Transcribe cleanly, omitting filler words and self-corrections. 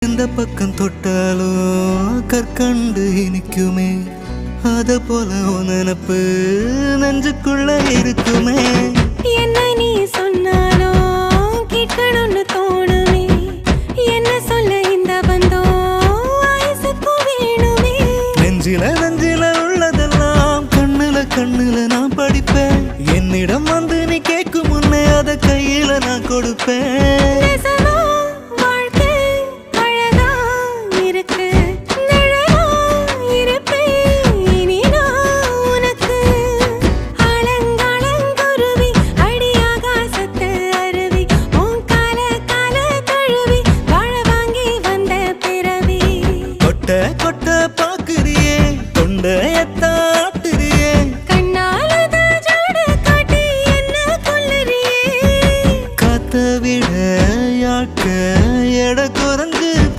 இந்த பக்கம் தொட்டாலும் கற்கண்டு இனிக்குமே, அத போல நினப்பு நெஞ்சுக்குள்ள இருக்குமே. என்ன நீ சொன்னாலும் கேட்கணும்னு தோணுமே, என்ன சொல்ல இந்த பந்தம் ஆயுசுக்கு வேணுமே. நெஞ்சில நெஞ்சில உள்ளதெல்லாம் கண்ணுல கண்ணுல நான் படிப்பேன். என்னிடம் வந்து நீ கேட்கும் முன்னே அத கையில நான் கொடுப்பேன். கொட்ட